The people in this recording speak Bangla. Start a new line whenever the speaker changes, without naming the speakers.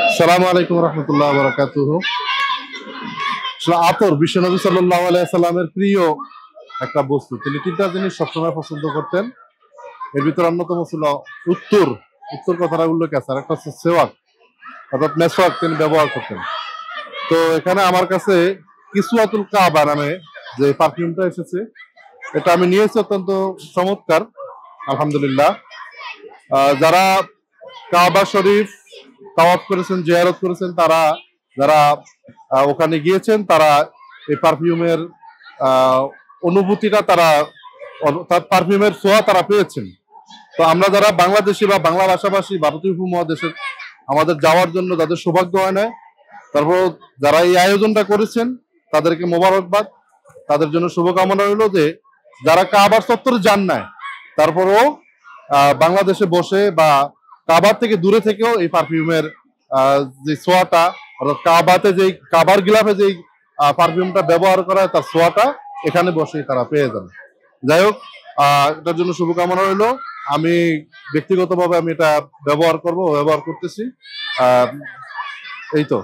আসসালামু আলাইকুম রহমতুল্লাহ বারাকাতুহু। আতর বিশ্বনবী সাল্লাল্লাহু আলাইহি সাল্লামের প্রিয় একটা বস্তু। তিনি তিনটা জিনিস সবসময় পছন্দ করতেন। এর ভিতরে অন্যতম ছিল উত্তর উত্তর কথাটা উল্লেখ আছে, আর একটা হচ্ছে সেওয়াক অর্থাৎ মেসওয়াক তিনি ব্যবহার করতেন। তো এখানে আমার কাছে কিসওয়াতুল কাবা নামে যে পারফিউমটা এসেছে, এটা আমি নিয়েছি, অত্যন্ত চমৎকার আলহামদুলিল্লাহ। যারা কাবা শরীফ তাওয়াফ করেছেন, জিয়ারত করেছেন, তারা যারা ওখানে গিয়েছেন, তারা এই পারফিউমের অনুভূতিটা তারা পারফিউমের ছোঁয়া তারা পেয়েছেন। তো আমরা যারা বাংলাদেশি বা বাংলা ভাষাভাষী ভারতীয় উপমহাদেশের আমাদের যাওয়ার জন্য যাদের সৌভাগ্য হয় না, তারপর যারা এই আয়োজনটা করেছেন তাদেরকে মোবারকবাদ, তাদের জন্য শুভকামনা রইল যে যারা কাবার চত্বরে যান না, তারপরও বাংলাদেশে বসে বা কাবার থেকে দূরে থেকেও এই পারফিউমের যে ছোঁয়াটা, অর্থাৎ কাবাতে যেই কাবার গিলাফে যেই পারফিউমটা ব্যবহার করা হয় তার ছোঁয়াটা এখানে বসেই তারা পেয়ে যান। যাই হোক, এটার জন্য শুভকামনা রইল। আমি ব্যক্তিগতভাবে আমি এটা ব্যবহার করব, ব্যবহার করতেছি। এই তো।